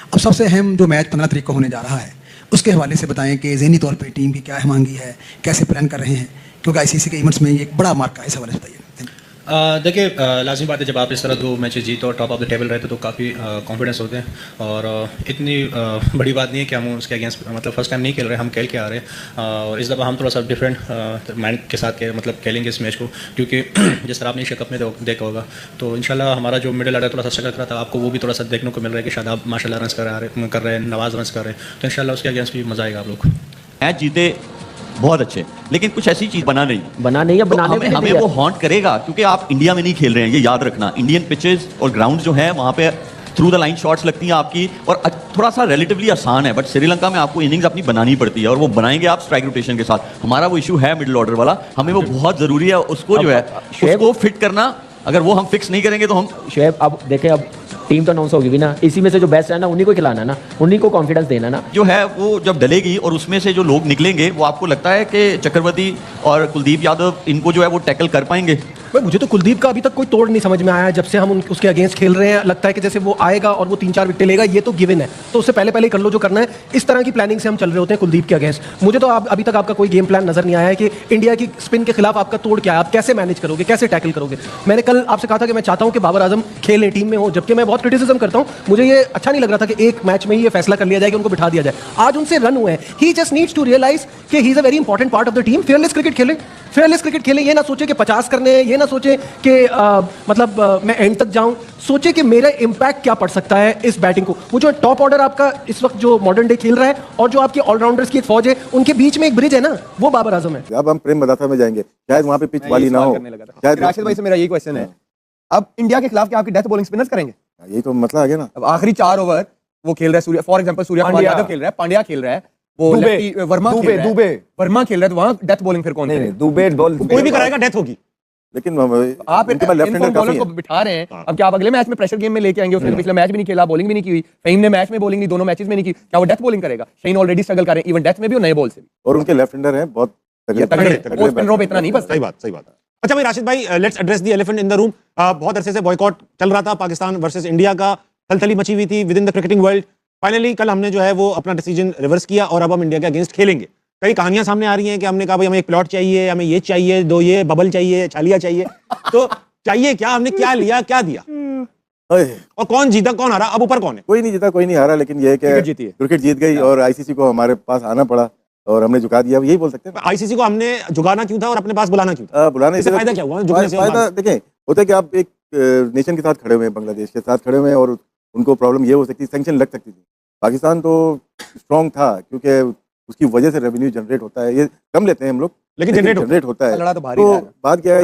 अब सबसे अहम जो मैच 15 तारीख को होने जा रहा है उसके हवाले से बताएं कि ज़हनी तौर पे टीम की क्या मांगी है, कैसे प्लान कर रहे हैं, क्योंकि आईसीसी के इवेंट्स में ये एक बड़ा मार्का है। इस हवाले से बताइए। देखिए, लाजमी बात है, जब आप इस तरह 2 मैचेस जीतो और टॉप ऑफ द टेबल रहते तो काफ़ी कॉन्फिडेंस होते हैं। और इतनी बड़ी बात नहीं है कि हम उसके अगेंस्ट मतलब फर्स्ट टाइम नहीं खेल रहे, हम खेल के आ रहे हैं। और इस दफ़ा हम थोड़ा सा डिफरेंट माइंड के साथ मतलब खेलेंगे इस मैच को, क्योंकि जिस तरह आपने एशिया कप में देखा होगा तो इंशाल्लाह हमारा जो मिडिल ऑर्डर थोड़ा सा स्ट्रगल कर रहा था, आपको वो भी थोड़ा सा देखने को मिल रहा है कि शादाब माशाल्लाह रन्स कर रहे हैं, नवाज़ रन्स कर रहे हैं, तो इंशाल्लाह उसके अगेंस्ट भी मज़ा आएगा। आप लोग मैच जीते बहुत अच्छे, लेकिन कुछ ऐसी चीज बना नहीं है, बनाने तो हमें वो हॉन्ट करेगा, क्योंकि आप इंडिया में नहीं खेल रहे हैं, ये याद रखना। इंडियन पिचेस और ग्राउंड जो है वहाँ पे थ्रू द लाइन शॉट्स लगती हैं आपकी, और थोड़ा सा रिलेटिवली आसान है, बट श्रीलंका में आपको इनिंग्स अपनी बनानी पड़ती है, और वो बनाएंगे आप स्ट्राइक रोटेशन के साथ। हमारा वो इशू है मिडिल ऑर्डर वाला, हमें वो बहुत जरूरी है, उसको जो है उसको फिट करना। अगर वो हम फिक्स नहीं करेंगे तो हम शुएब, अब देखें, अब टीम तो अनाउंस होगी भी ना, इसी में से जो बेस्ट है ना उन्हीं को खिलाना ना, उन्हीं को कॉन्फिडेंस देना ना। जो है वो जब डलेगी और उसमें से जो लोग निकलेंगे, वो आपको लगता है कि चक्रवर्ती और कुलदीप यादव इनको जो है वो टैकल कर पाएंगे? भाई मुझे तो कुलदीप का अभी तक कोई तोड़ नहीं समझ में आया। जब से हम उसके अगेंस्ट खेल रहे हैं, लगता है कि जैसे वो आएगा और वो 3-4 विकेट लेगा, ये तो गिवन है, तो उससे पहले पहले कर लो जो करना है। इस तरह की प्लानिंग से हम चल रहे होते हैं कुलदीप के अगेंस्ट। मुझे तो अभी तक आपका कोई गेम प्लान नजर नहीं आया है कि इंडिया की स्पिन के खिलाफ आपका तोड़ क्या है, आप कैसे मैनेज करोगे, कैसे टैकल करोगे। मैंने कल आपसे कहा था कि मैं चाहता हूं कि बाबर आजम खेलें, टीम में हो, जबकि मैं बहुत क्रिटिसिज्म करता हूं। मुझे ये अच्छा नहीं लग रहा था कि एक मैच में ही ये फैसला कर लिया जाए कि उनको बिठा दिया जाए। आज उनसे रन हुए हैं, ही जस्ट नीड्स टू रियलाइज कि he is a very important part of the team. Fearless cricket खेलें, फेयरलेस क्रिकेट खेलें। ये ना सोचे कि 50 करने हैं, ये ना सोचे कि मैं एंड तक जाऊं, सोचे कि मेरा इंपैक्ट क्या पड़ सकता है इस बैटिंग को। वो जो टॉप ऑर्डर आपका इस वक्त जो मॉडर्न डे खेल रहा है और जो आपके ऑलराउंडर्स की एक फौज है, उनके बीच में एक ब्रिज है ना, वो बाबर आजम है। अब हम प्रेम बदाथा में जाएंगे, शायद वहां पे पिच वाली ना हो। शायद राशिद भाई से मेरा यही क्वेश्चन है, अब इंडिया के खिलाफ क्या आपकी डेथ बॉलिंग स्पिनर्स करेंगे? यही तो मसला आ गया ना। अब आखिरी 4 ओवर वो खेल रहा है, सूर्य फॉर एग्जांपल, सूर्य कुमार यादव खेल रहा है, पांड्या खेल रहा है, वो वर्मा खेल रहा है, तो वहां डेथ बॉलिंग फिर कौन करेगा? दुबे कोई भी कराएगा, डेथ होगी। लेकिन आप इनफॉर्म बॉलर को बिठा रहे हैं, अब क्या आप अगले मैच में प्रेशर गेम में लेके आएंगे? उसने पिछला मैच भी नहीं खेला, बॉलिंग भी नहीं की हुई, फहीम ने मैच में बॉलिंग नहीं, दोनों मैचेस में नहीं की, क्या वो डेथ बॉलिंग करेगा? शहीन ऑलरेडी स्ट्रगल कर रहे हैं, इवन डेथ में भी और नए बॉल से भी, और उनके लेफ्ट हैंडर हैं बहुत तगड़े। स्पिनरों पे इतना नहीं, बस सही बात है। अच्छा भाई राशिद भाई, let's address the elephant in the room. बहुत अरसे से बॉयकॉट चल रहा था पाकिस्तान वर्सेस इंडिया का, थलथली मची हुई थी with in the cricketing world. Finally कल हमने जो है वो अपना डिसीजन रिवर्स किया और अब हम इंडिया के अगेंस्ट खेलेंगे। कई कहानियां सामने आ रही हैं कि हमने कहा भाई हमें एक प्लॉट चाहिए, हमें ये चाहिए, 2 ये बबल चाहिए, छालिया चाहिए, तो चाहिए क्या? हमने क्या लिया, क्या दिया, और कौन जीता कौन हारा? अब ऊपर कौन है? कोई नहीं जीता, कोई नहीं हारा, लेकिन ये कि क्रिकेट जीत गई और आईसीसी को हमारे पास आना पड़ा और हमने झुका दिया, यही बोल सकते हैं। आईसीसी को हमने झुकाना क्यों था और अपने पास बुलाना क्यों था? बुलाने से फायदा क्या हुआ? फायदा देखें, होता है कि आप एक नेशन के साथ खड़े हुए हैं, बांग्लादेश के साथ खड़े हुए हैं, और उनको प्रॉब्लम ये हो सकती है, सैंक्शन लग सकती थी। पाकिस्तान तो स्ट्रॉन्ग था क्योंकि उसकी वजह से रेवेन्यू जनरेट होता है, ये कम लेते हैं हम लोग, लेकिन जनरेट होता है। तो बात क्या है,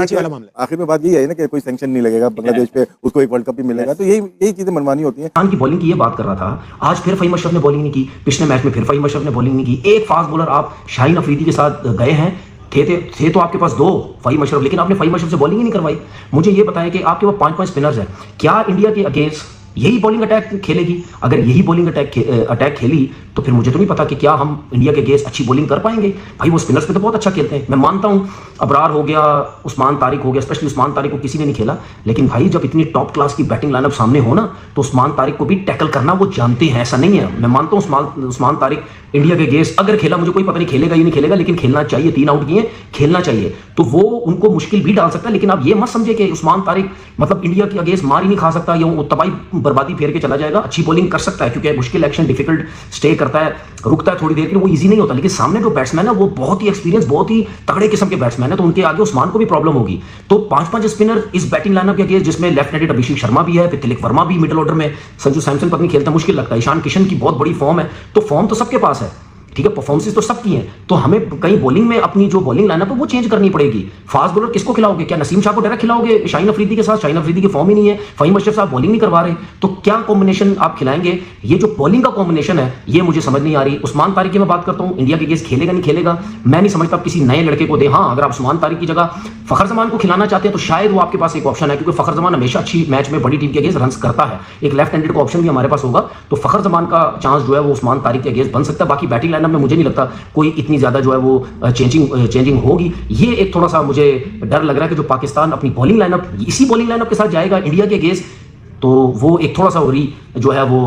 आखिर में बात यही है ना कि कोई सैंक्शन नहीं लगेगा बांग्लादेश पे, उसको एक वर्ल्ड कप भी मिलेगा, तो यही चीजें मनमानी होती हैं। पाकिस्तान की बॉलिंग की ये बात कर रहा था, आज फिर फहीम अशरफ ने बॉलिंग नहीं की, पिछले मैच में फिर फहीम अशरफ ने बॉलिंग नहीं की। एक फास्ट बॉलर आप शाहीन अफरीदी के साथ गए हैं, थे तो आपके पास 2 फहीम अशरफ, लेकिन आपने फहीम अशरफ से बॉलिंग ही नहीं करवाई। मुझे ये बताएं कि आपके पास 5 स्पिनर्स हैं, क्या इंडिया के अगेंस्ट यही बॉलिंग अटैक खेलेगी? अगर यही बॉलिंग अटैक खेली तो फिर मुझे तो नहीं पता कि क्या हम इंडिया के अगेंस्ट अच्छी बॉलिंग कर पाएंगे। भाई वो स्पिनर्स पे तो बहुत अच्छा खेलते हैं, मैं मानता हूं, अबरार हो गया, उस्मान तारिक हो गया, स्पेशली उस्मान तारिक को किसी ने नहीं खेला, लेकिन भाई जब इतनी टॉप क्लास की बैटिंग लाइनअप सामने हो ना, तो उस्मान तारिक को भी टैकल करना वो जानते हैं, ऐसा नहीं है। मैं मानता हूं उस्मान तारिक इंडिया के अगेंस्ट अगर खेला, मुझे कोई पता नहीं खेलेगा या नहीं खेलेगा, लेकिन खेलना चाहिए, 3 आउट किए, खेलना चाहिए, तो वो उनको मुश्किल भी डाल सकता है। लेकिन आप ये मत समझे कि उस्मान तारिक मतलब इंडिया के अगेंस्ट मार ही नहीं खा सकता या वो तबाही बर्बादी फेर के चला जाएगा। अच्छी बॉलिंग कर सकता है क्योंकि मुश्किल एक्शन, डिफिकल्ट स्टे करता है, रुकता है थोड़ी देर के लिए, वो इजी नहीं होता। लेकिन सामने जो बैट्समैन है वो बहुत ही एक्सपीरियंस, बहुत ही तगड़े किस्म के बैट्समैन है, तो उनके आगे उस्मान को भी प्रॉब्लम होगी। तो 5 स्पिनर इस बैटिंग लाइनअप के अगेंस्ट, जिसमें लेफ्ट हैंडेड अभिषेक शर्मा भी है, फिर तिलक वर्मा भी मिडिल ऑर्डर में, संजू सैमसन पत्नी खेलता मुश्किल लगता है, ईशान किशन की बहुत बड़ी फॉर्म है, तो फॉर्म तो सबके पास है, ठीक है, परफॉर्मेंस तो सबकी हैं, तो हमें कहीं बॉलिंग में अपनी जो बॉलिंग लाइनअप है वो चेंज करनी पड़ेगी। फास्ट बॉलर किसको खिलाओगे? क्या नसीम शाह को डायरेक्ट खिलाओगे शाहीन अफरीदी के साथ? शाहीन अफरीदी की फॉर्म ही नहीं है, फहीम अशरफ साहब बॉलिंग नहीं करवा रहे, तो क्या कॉम्बिनेशन आप खिलाएंगे? ये जो बॉलिंग का कॉम्बिनेशन है ये मुझे समझ नहीं आ रही। उस्मान तारिक की मैं बात करता हूं, इंडिया के अगेंस्ट खेलेगा नहीं खेलेगा, मैं नहीं समझता आप किसी नए लड़के को दे। हाँ, अगर आप उस्मान तारिक की जगह फखर जमान को खिलाना चाहते हैं तो शायद वो आपके पास एक ऑप्शन है, क्योंकि फखर जमान हमेशा अच्छी मैच में बड़ी टीम के अगेंस्ट रन्स करता है। एक लेफ्ट हैंडेड का ऑप्शन भी हमारे पास होगा, तो फखर जमान का चांस जो है वो उस्मान तारिक के अगेंस्ट बन सकता है। बाकी बैटिंग लाइनअप में मुझे नहीं लगता कोई इतनी ज्यादा जो है वो चेंजिंग होगी। ये एक थोड़ा सा मुझे डर लग रहा है कि जो पाकिस्तान अपनी बॉलिंग लाइनअप इसी बॉलिंग लाइनअप के साथ जाएगा इंडिया के अगेंस्ट, तो वो एक थोड़ा सा जो है वो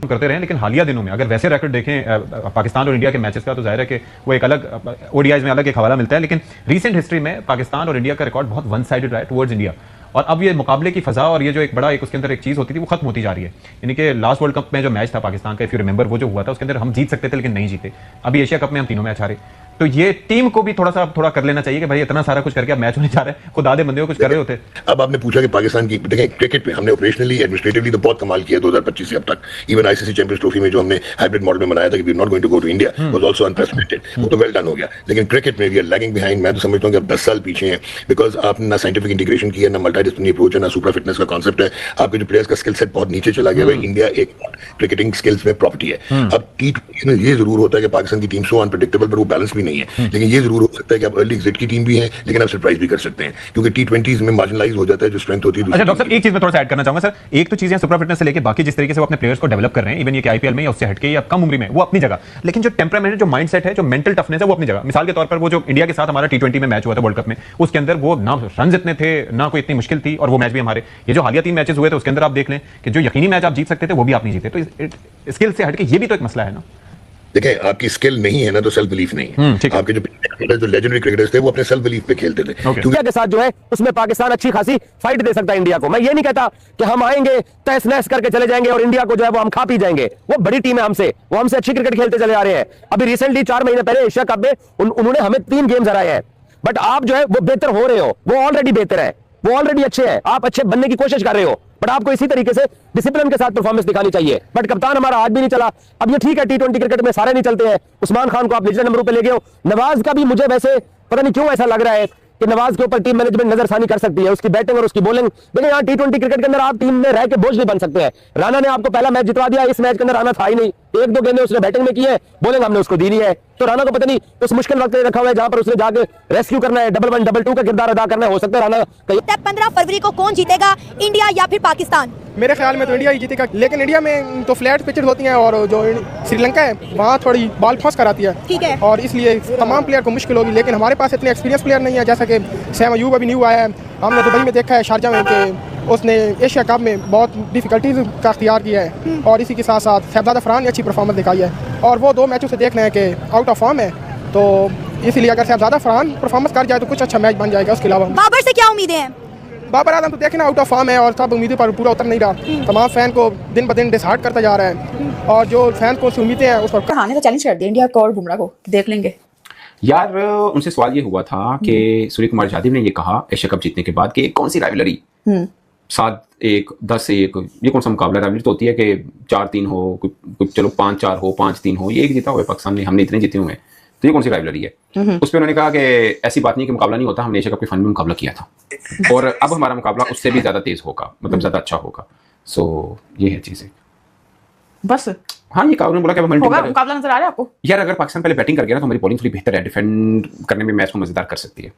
करते रहे, लेकिन हालिया दिनों में अगर वैसे रिकॉर्ड देखें पाकिस्तान और इंडिया के मैचेस का, तो जाहिर है कि वो एक अलग ओडीआईज में अलग एक हवाला मिलता है, लेकिन रीसेंट हिस्ट्री में पाकिस्तान और इंडिया का रिकॉर्ड बहुत वन साइडेड रहा है टुवर्ड्स इंडिया। और अब ये मुकाबले की फजा और ये जो एक बड़ा एक उसके अंदर एक चीज़ होती थी वो खत्म होती जा रही है। यानी कि लास्ट वर्ल्ड कप में जो मैच था पाकिस्तान का, इफ यू रिमेंबर, वो जो हुआ था उसके अंदर हम जीत सकते थे लेकिन नहीं जीते। अभी एशिया कप में हम तीनों मैच हारे। तो ये टीम को भी थोड़ा कर लेना चाहिए कि भाई इतना सारा कुछ करके अब मैच होने जा रहे हैं, खुदा दे बंदे को कुछ कर रहे होते। अब आपने पूछा कि पाकिस्तान की, देखें क्रिकेट में हमने ऑपरेशनली एडमिनिस्ट्रेटिवली तो बहुत कमाल किया 2025 से अब तक। इवन आईसीसी चैंपियंस ट्रॉफी में जो हमने हाइब्रिड मॉडल में बनाया था कि we are not going to go to India was also unprecedented, वो तो वेल डन हो गया। लेकिन क्रिकेट में वी आर लैगिंग बिहाइंड। मैं तो समझता हूं कि अब 10 साल पीछे हैं, बिकॉज आपने ना साइंटिफिक इंटीग्रेशन किया, ना मल्टीडिसिप्लिनरी अप्रोच है, ना सुपर फिटनेस का कॉन्सेप्ट है। आपके जो प्लेयर्स का स्किल सेट बहुत नीचे चला गया है। इंडिया एक क्रिकेटिंग स्किल्स में प्रॉपर्टी है। अब टी20 में ये जरूर होता है कि पाकिस्तान की टीम सो अनप्रेडिक्टेबल, पर वो बैलेंस भी नहीं है। लेकिन ये जरूर हो सकता है कि आप अर्ली एग्जिट की टीम भी है, लेकिन आप सरप्राइज भी कर सकते हैं, क्योंकि टी20 में मार्जिनलाइज हो जाता है जो स्ट्रेंथ होती है। अच्छा डॉक्टर साहब, एक चीज मैं थोड़ा सा ऐड करना चाहूंगा सर। एक तो चीजें सुपर फिटनेस से लेके बाकी जिस तरीके से वो अपने प्लेयर्स को डेवलप कर रहे हैं, इवन ये कि आईपीएल में या उससे हटके या कम उम्र में, वो अपनी जगह। लेकिन जो टेम्परामेंट, जो माइंडसेट है, जो मेंटल टफनेस है, वो अपनी जगह। मिसाल के तौर पर वो जो इंडिया के साथ हमारा टी20 में मैच हुआ था वर्ल्ड कप में, उसके अंदर वो ना रन इतने थे, ना कोई इतनी मुश्किल थी, और वो मैच भी हमारे, ये जो हालिया 3 मैचेस हुए थे उसके अंदर आप देख लें कि जो यकीनी मैच आप जीत सकते थे वो भी आप नहीं जीते। तो स्किल से हटके ये भी तो एक मसला है ना। देखें, आपकी स्किल नहीं है ना तो सेल्फ बिलीफ नहीं है। आपके जो लेजेंडरी क्रिकेटर्स थे वो अपने सेल्फ बिलीफ पे खेलते थे। इंडिया के साथ जो है उसमें पाकिस्तान अच्छी खासी फाइट दे सकता है इंडिया को। मैं ये नहीं कहता कि हम आएंगे तहस नहस करके चले जाएंगे और इंडिया को जो है वो हम खा पी जाएंगे। वो बड़ी टीम है हमसे, वो हमसे अच्छी क्रिकेट खेलते चले आ रहे हैं। अभी रिसेंटली 4 महीने पहले एशिया कप में उन्होंने हमें 3 गेम्स हराए हैं। बट आप जो है वो बेहतर हो रहे हो, वो ऑलरेडी बेहतर है, वो ऑलरेडी अच्छे हैं, आप अच्छे बनने की कोशिश कर रहे हो। बट आपको इसी तरीके से डिसिप्लिन के साथ परफॉर्मेंस दिखानी चाहिए। बट कप्तान हमारा आज भी नहीं चला। अब ये ठीक है, टी20 क्रिकेट में सारे नहीं चलते हैं। उस्मान खान को आप निचले नंबरों पे ले गए हो। नवाज का भी मुझे वैसे पता नहीं क्यों ऐसा लग रहा है कि नवाज के ऊपर टीम मैनेजमेंट नजरसानी कर सकती है, उसकी बैटिंग और उसकी बॉलिंग। देखिए यहाँ टी20 क्रिकेट के अंदर आप टीम में रह के बोझ नहीं बन सकते हैं। राणा ने आपको पहला मैच जितवा दिया, इस मैच के अंदर राणा था ही नहीं। 1-2 गेंदें उसने बैटिंग में की है, बॉलिंग हमने उसको दी नहीं है। तो राणा को पता नहीं उस मुश्किल वक्त रखा हुआ है जहां पर उसने जाके रेस्क्यू करना है, डबल 1 डबल 2 का किरदार अदा करना है। हो सकता है राणा 15 फरवरी को कौन जीतेगा, इंडिया या फिर पाकिस्तान? मेरे ख्याल में तो इंडिया ही जीतेगा, लेकिन इंडिया में तो फ्लैट पिचेस होती हैं और जो श्रीलंका है वहाँ थोड़ी बॉल फंस कर आती है। ठीक है। और इसलिए तमाम प्लेयर को मुश्किल होगी। लेकिन हमारे पास इतने एक्सपीरियंस प्लेयर नहीं है, जैसा कि सैम अयूब अभी न्यू आया है। हमने दुबई में देखा है, शारजा में, कि उसने एशिया कप में बहुत डिफिकल्टीज का अख्तियार किया है। और इसी के साथ साथ शहजादा फरहान ने अच्छी परफॉर्मेंस दिखाई है और वो 2 मैचों से देखना है कि आउट ऑफ फॉर्म है। तो इसलिए अगर शहजादा फरहान परफॉर्मेंस कर जाए तो कुछ अच्छा मैच बन जाएगा। उसके अलावा बाबर से क्या उम्मीदें हैं? बाबर आजम तो देखना आउट ऑफ फॉर्म है और सब उम्मीदें पर पूरा उतर नहीं रहा। तमाम फैन को दिन ब दिन डिसहार्ट करता जा रहा है और जो फैन को उम्मीदें हैं उस पर कहानी तो चैलेंज कर दिया इंडिया को और बुमराह को, देख लेंगे। यार उनसे सवाल ये हुआ था कि सूर्य कुमार यादव ने ये कहा एशिया कप जीतने के बाद कि कौन सी राइवलरी 7-1 10-1 ये कौन सा मुकाबला? राइवलरी तो होती है कि 4-3 हो, चलो 5-4 हो, 5-3 हो, ये एक जीता हुआ है पाकिस्तान ने, हमने इतने जीते हुए हैं, तो ये कौन सी राइवलरी है? उस पर उन्होंने कहा कि ऐसी बात नहीं कि मुकाबला नहीं होता, हमने एशिया कप के फन में मुकाबला किया था और अब हमारा मुकाबला उससे भी ज्यादा तेज होगा, मतलब ज्यादा अच्छा होगा। सो ये है चीजें बस। हाँ, ये उन्होंने बोला कि मुकाबला नजर आ रहा है आपको? यार अगर पाकिस्तान पहले बैटिंग कर गया ना तो हमारी बॉलिंग थोड़ी बेहतर है, डिफेंड करने में मैच को मजेदार कर सकती है।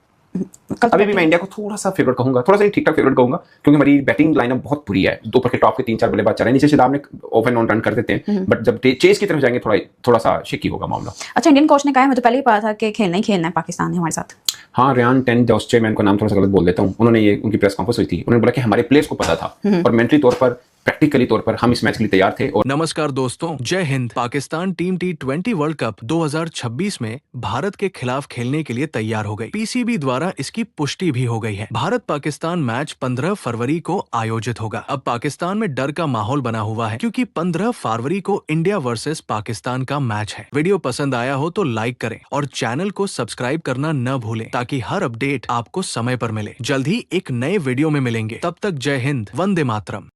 अभी भी मैं इंडिया को थोड़ा सा फेवरेट कहूंगा, थोड़ा सा ठीक ठाक फेवरेट कहूंगा, क्योंकि हमारी बैटिंग लाइनअप बहुत बुरी है। ऊपर के टॉप के 3-4 बल्लेबाज चल रहे हैं, नीचे शादाब ने ऑफ एंड ऑन रन कर देते हैं, बट जब चेस की तरफ जाएंगे थोड़ा सा शिकी होगा मामला। अच्छा, इंडियन कोच ने कहा है, मुझे पहले ही पता था कि खेलना ही खेलना है पाकिस्तान ने हमारे साथ। हाँ, रियान टेन जोस्चे, मैं उनका नाम थोड़ा सा गलत बोल देता हूँ, उन्होंने ये उनकी प्रेस कॉन्फ्रेंस हुई थी, उन्होंने बोला कि हमारे प्लेयर्स को पता था और मेंटली तौर पर, प्रैक्टिकली तौर पर हम इस मैच के लिए तैयार थे। और नमस्कार दोस्तों, जय Hind. Pakistan team T20 world cup 2026 में भारत के खिलाफ खेलने के लिए तैयार हो गई। पीसीबी द्वारा इसकी पुष्टि भी हो गई है। भारत पाकिस्तान मैच 15 फरवरी को आयोजित होगा। अब पाकिस्तान में डर का माहौल बना हुआ है क्योंकि 15 फरवरी को इंडिया वर्सेस पाकिस्तान का मैच है। वीडियो पसंद आया हो तो लाइक करें और चैनल को सब्सक्राइब करना न भूलें ताकि हर अपडेट आपको समय पर मिले। जल्द ही एक नए वीडियो में मिलेंगे, तब तक जय हिंद, वंदे मातरम।